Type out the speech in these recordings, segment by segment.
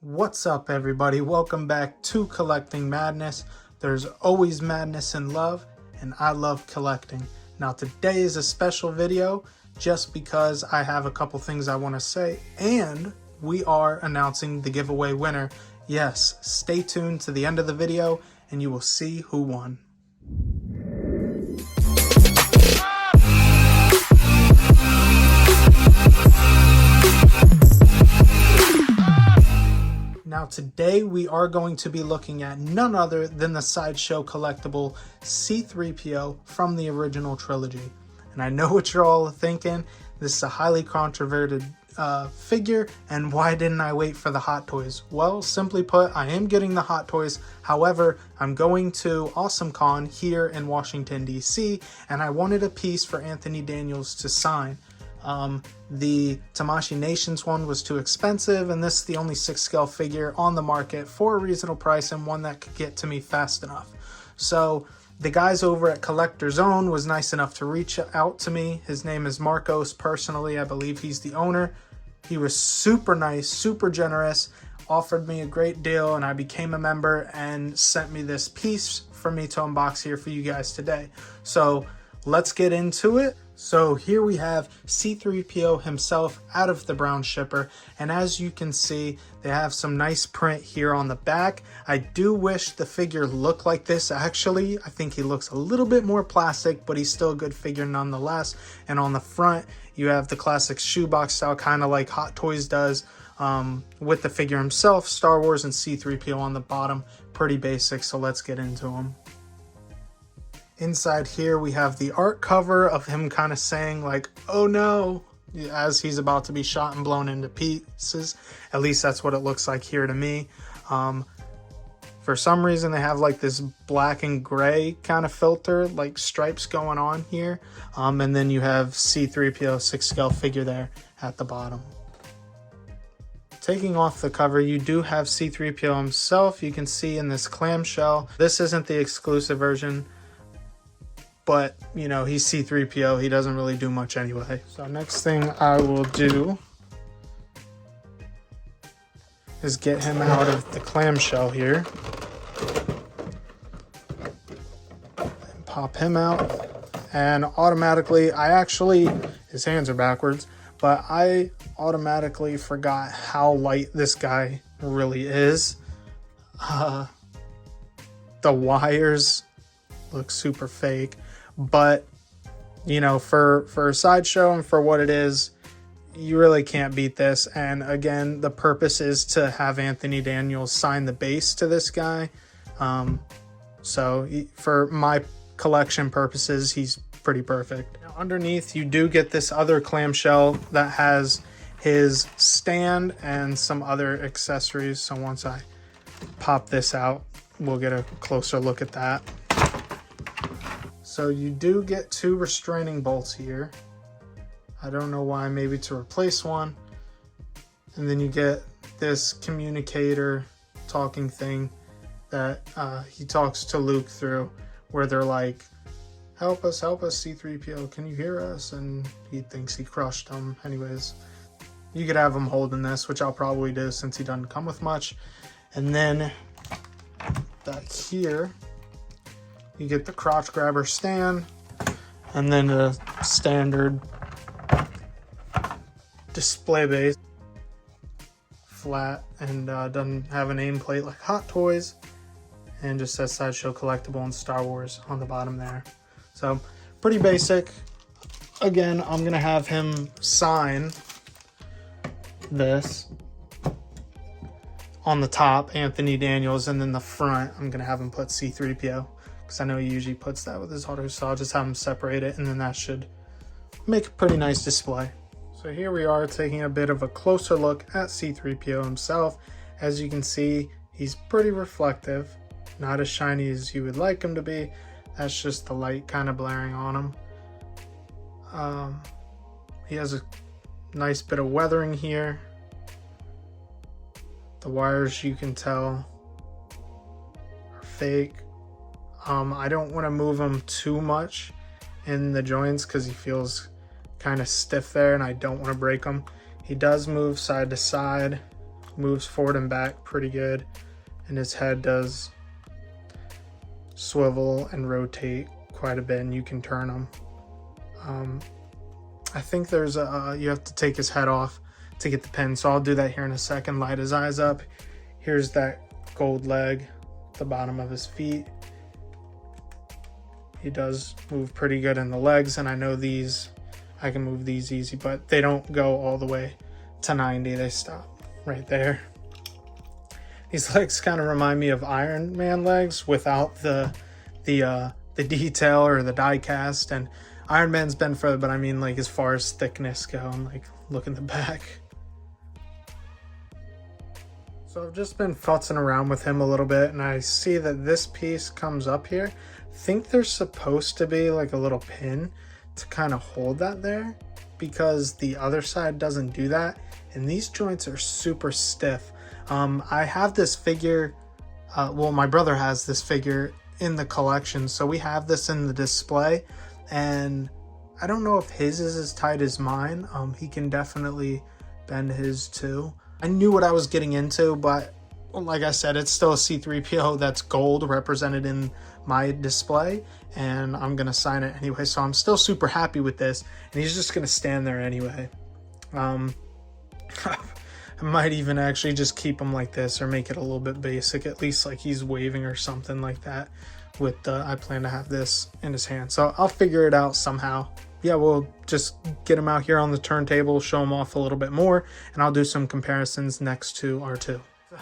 What's up, everybody? Welcome back to Collecting Madness. There's always madness in love, and I love collecting. Now today is a special video just because I have a couple things I want to say, and we are announcing the giveaway winner. Yes, stay tuned to the end of the video and you will see who won. Now today we are going to be looking at none other than the Sideshow collectible C3PO from the original trilogy. And I know what you're all thinking, this is a highly controversial figure, and why didn't I wait for the Hot Toys? Well, simply put, I am getting the Hot Toys. However, I'm going to AwesomeCon here in Washington, D.C., and I wanted a piece for Anthony Daniels to sign. The Tamashii Nations one was too expensive, and this is the only 6 scale figure on the market for a reasonable price and one that could get to me fast enough. So the guys over at Collector Zone was nice enough to reach out to me. His name is Marcos. Personally, I believe he's the owner. He was super nice, super generous, offered me a great deal, and I became a member and sent me this piece for me to unbox here for you guys today. So let's get into it. So here we have C3PO himself out of the brown shipper, and as you can see, they have some nice print here on the back. I do wish the figure looked like this actually. I think he looks a little bit more plastic, but he's still a good figure nonetheless. And on the front, you have the classic shoebox style, kind of like Hot Toys does, with the figure himself, Star Wars, and C3PO on the bottom. Pretty basic, so let's get into him. Inside here we have the art cover of him kind of saying like, oh no, as he's about to be shot and blown into pieces. At least that's what it looks like here to me. For some reason they have like this black and gray kind of filter, like stripes going on here. And then you have C3PO 6 scale figure there at the bottom. Taking off the cover, you do have C3PO himself. You can see in this clamshell. This isn't the exclusive version, but, you know, he's C3PO. He doesn't really do much anyway. So next thing I will do is get him out of the clamshell here. And pop him out. And automatically, his hands are backwards, but I automatically forgot how light this guy really is. The wires look super fake. But, you know, for a Sideshow and for what it is, you really can't beat this. And again, the purpose is to have Anthony Daniels sign the base to this guy. So for my collection purposes, he's pretty perfect. Now, underneath, you do get this other clamshell that has his stand and some other accessories. So once I pop this out, we'll get a closer look at that. So you do get 2 restraining bolts here. I don't know why, maybe to replace one. And then you get this communicator talking thing that he talks to Luke through, where they're like, help us, C3PO, can you hear us? And he thinks he crushed him. Anyways, you could have him holding this, which I'll probably do since he doesn't come with much. And then back here, you get the crotch grabber stand, and then a standard display base, flat, and doesn't have a nameplate like Hot Toys, and just says Sideshow Collectible and Star Wars on the bottom there. So pretty basic. Again, I'm gonna have him sign this on the top, Anthony Daniels, and then the front, I'm gonna have him put C3PO. Because I know he usually puts that with his auto, so I'll just have him separate it, and then that should make a pretty nice display. So here we are taking a bit of a closer look at C3PO himself. As you can see, he's pretty reflective, not as shiny as you would like him to be. That's just the light kind of blaring on him. He has a nice bit of weathering here. The wires, you can tell, are fake. I don't want to move him too much in the joints because he feels kind of stiff there and I don't want to break him. He does move side to side moves forward and back pretty good, and his head does swivel and rotate quite a bit, and you can turn him. I think there's you have to take his head off to get the pin, so I'll do that here in a second. Light his eyes up. Here's that gold leg, the bottom of his feet. He does move pretty good in the legs, and I know these, I can move these easy, but they don't go all the way to 90. They stop right there. These legs kind of remind me of Iron Man legs without the detail or the die cast, and Iron Man's been further, but I mean like as far as thickness go, and like look in the back. So I've just been futzing around with him a little bit, and I see that this piece comes up here. I think there's supposed to be like a little pin to kind of hold that there, because the other side doesn't do that, and these joints are super stiff. I have this figure, well, my brother has this figure in the collection, so we have this in the display, and I don't know if his is as tight as mine. He can definitely bend his too. I knew what I was getting into, but like I said, it's still a C3PO that's gold represented in my display, and I'm gonna sign it anyway, so I'm still super happy with this, and he's just gonna stand there anyway. I might even actually just keep him like this, or make it a little bit basic, at least like he's waving or something like that. With the, I plan to have this in his hand, so I'll figure it out somehow. Yeah, we'll just get him out here on the turntable, show him off a little bit more, and I'll do some comparisons next to R2.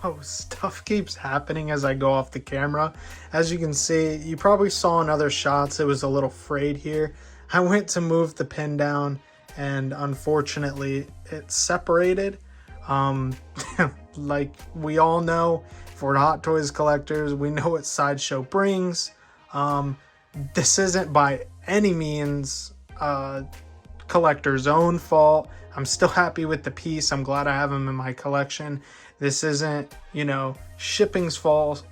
So stuff keeps happening as I go off the camera. As you can see, you probably saw in other shots, it was a little frayed here. I went to move the pin down, and unfortunately it separated. Like we all know, for Hot Toys collectors, we know what Sideshow brings. This isn't by any means collector's own fault. I'm still happy with the piece. I'm glad I have them in my collection. This isn't, you know, shipping's fault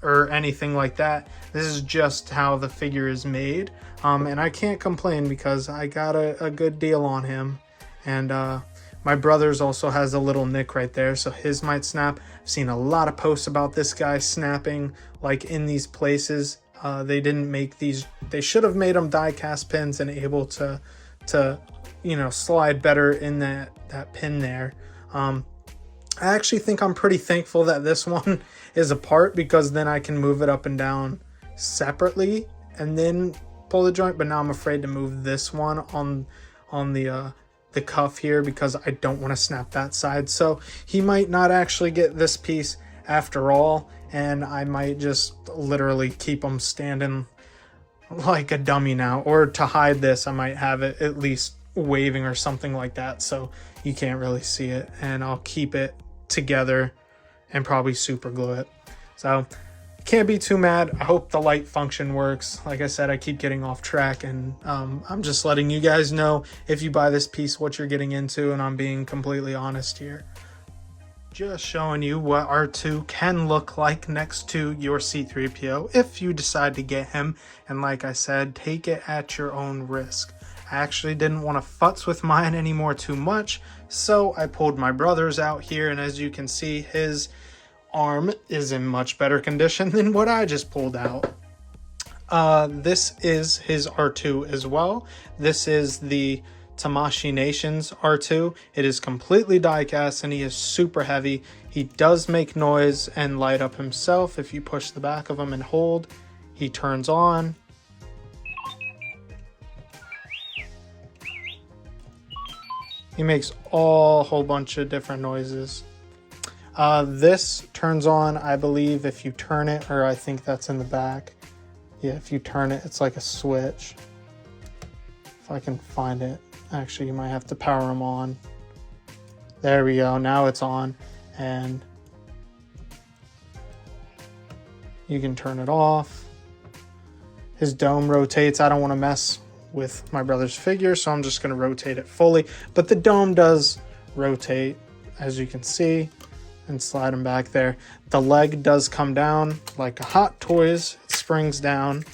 or anything like that. This is just how the figure is made. And I can't complain because I got a good deal on him. And my brother's also has a little nick right there, so his might snap. I've seen a lot of posts about this guy snapping like in these places. They didn't make these, they should have made them die cast pins and able to you know, slide better in that pin there. I actually think I'm pretty thankful that this one is apart, because then I can move it up and down separately and then pull the joint. But now I'm afraid to move this one on the cuff here, because I don't want to snap that side. So he might not actually get this piece after all, and I might just literally keep him standing like a dummy now. Or to hide this, I might have it at least waving or something like that, so you can't really see it, and I'll keep it together and probably super glue it. So can't be too mad. I hope the light function works. Like I said, I keep getting off track, and I'm just letting you guys know, if you buy this piece, what you're getting into, and I'm being completely honest here. Just showing you what R2 can look like next to your C3PO if you decide to get him, and like I said, take it at your own risk. I actually didn't want to futz with mine anymore too much, so I pulled my brother's out here, and as you can see, his arm is in much better condition than what I just pulled out. This is his R2 as well. This is the Tamashii Nations R2. It is completely die cast, and he is super heavy. He does make noise and light up himself. If you push the back of him and hold, he turns on. He makes a whole bunch of different noises. This turns on, I believe, if you turn it, or I think that's in the back. Yeah, if you turn it, it's like a switch. If I can find it. Actually, you might have to power them on. There we go. Now it's on, and you can turn it off. His dome rotates. I don't want to mess with my brother's figure, so I'm just going to rotate it fully. But the dome does rotate, as you can see, and slide him back there. The leg does come down like a Hot Toys. It springs down.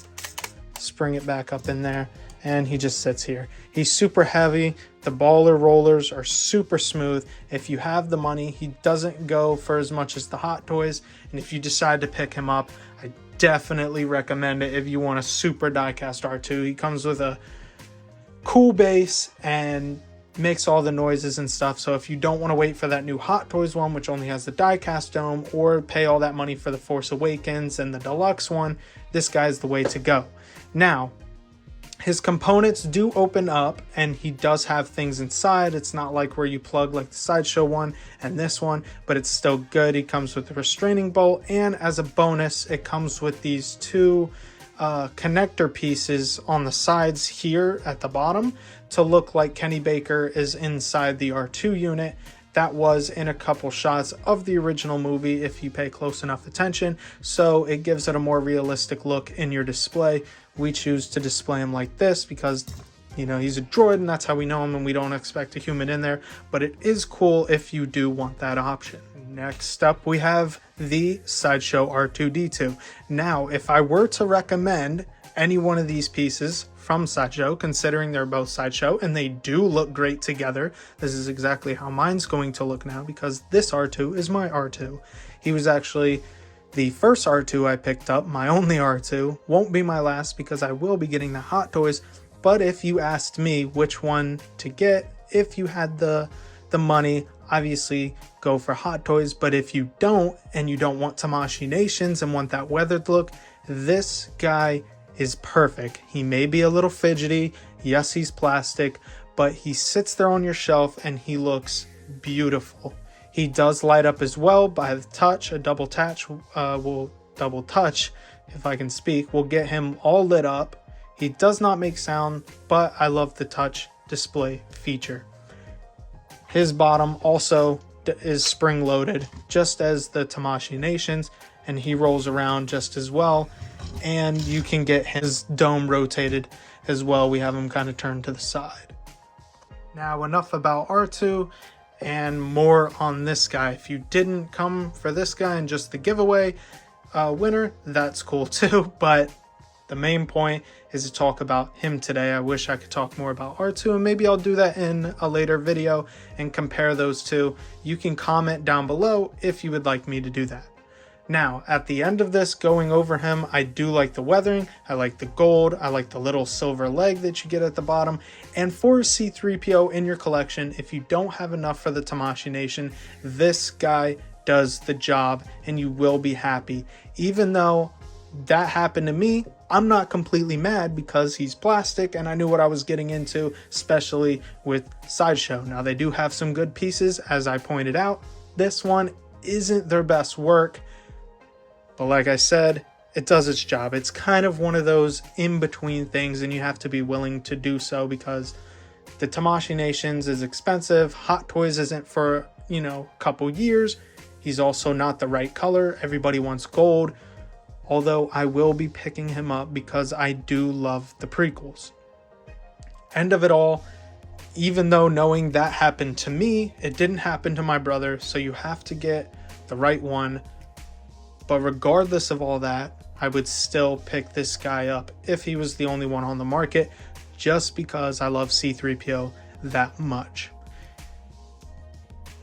Spring it back up in there. And he just sits here. He's super heavy, The baller rollers are super smooth. If you have the money, he doesn't go for as much as the Hot Toys. And if you decide to pick him up, I definitely recommend it if you want a super diecast R2. He comes with a cool base and makes all the noises and stuff. So if you don't want to wait for that new Hot Toys one, which only has the diecast dome, or pay all that money for the Force Awakens and the deluxe one, this guy's the way to go. Now, his components do open up, and he does have things inside. It's not like where you plug like the Sideshow one and this one, but it's still good. He comes with a restraining bolt, and as a bonus, it comes with these two connector pieces on the sides here at the bottom to look like Kenny Baker is inside the R2 unit. That was in a couple shots of the original movie if you pay close enough attention, so it gives it a more realistic look in your display. We choose to display him like this because, you know, he's a droid and that's how we know him, and we don't expect a human in there, but it is cool if you do want that option. Next up, we have the Sideshow R2-D2. Now, if I were to recommend any one of these pieces from Sideshow, considering they're both Sideshow and they do look great together, this is exactly how mine's going to look now because this R2 is my R2. He was actually the first R2 I picked up, my only R2. Won't be my last because I will be getting the Hot Toys, but if you asked me which one to get, if you had the money, obviously go for Hot Toys, but if you don't, and you don't want Tamashii Nations and want that weathered look, this guy is perfect. He may be a little fidgety, yes he's plastic, but he sits there on your shelf and he looks beautiful. He does light up as well by the touch. A double touch if I can speak, will get him all lit up. He does not make sound, but I love the touch display feature. His bottom also is spring loaded, just as the Tamashii Nations, and he rolls around just as well. And you can get his dome rotated as well. We have him kind of turned to the side. Now, enough about R2 and more on this guy. If you didn't come for this guy and just the giveaway winner, that's cool too. But the main point is to talk about him today. I wish I could talk more about R2, and maybe I'll do that in a later video and compare those two. You can comment down below if you would like me to do that. Now, at the end of this, going over him, I do like the weathering, I like the gold, I like the little silver leg that you get at the bottom. And for C3PO in your collection, if you don't have enough for the Tamashii Nation, this guy does the job and you will be happy. Even though that happened to me, I'm not completely mad because he's plastic and I knew what I was getting into, especially with Sideshow. Now, they do have some good pieces, as I pointed out. This one isn't their best work, but like I said, it does its job. It's kind of one of those in-between things, and you have to be willing to do so because the Tamashii Nations is expensive. Hot Toys isn't for, you know, a couple years. He's also not the right color. Everybody wants gold. Although I will be picking him up because I do love the prequels. End of it all, even though knowing that happened to me, it didn't happen to my brother, so you have to get the right one. But regardless of all that, I would still pick this guy up if he was the only one on the market, just because I love C3PO that much.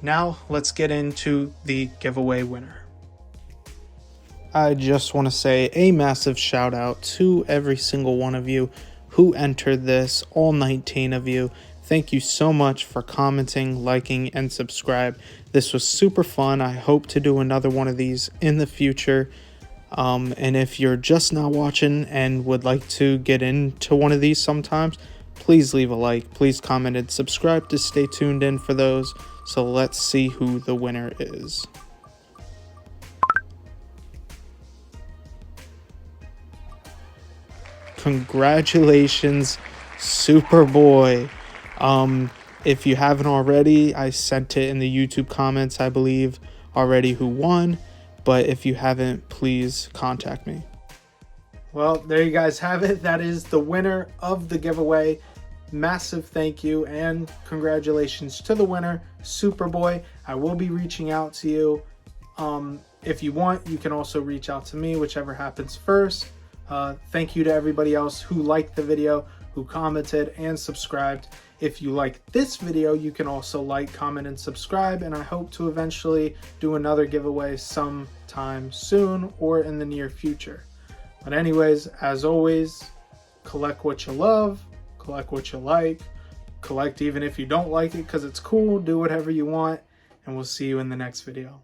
Now let's get into the giveaway winner. I just want to say a massive shout out to every single one of you who entered this, all 19 of you. Thank you so much for commenting, liking, and subscribe. This was super fun. I hope to do another one of these in the future. And if you're just now watching and would like to get into one of these sometimes, please leave a like, please comment and subscribe to stay tuned in for those. So let's see who the winner is. Congratulations, Superboy. If you haven't already, I sent it in the YouTube comments, I believe, already who won. But if you haven't, please contact me. Well, there you guys have it. That is the winner of the giveaway. Massive thank you and congratulations to the winner, Superboy. I will be reaching out to you. If you want, you can also reach out to me, whichever happens first. Thank you to everybody else who liked the video, who commented and subscribed. If you like this video, you can also like, comment, and subscribe, and I hope to eventually do another giveaway sometime soon or in the near future. But anyways, as always, collect what you love, collect what you like, collect even if you don't like it because it's cool, do whatever you want, and we'll see you in the next video.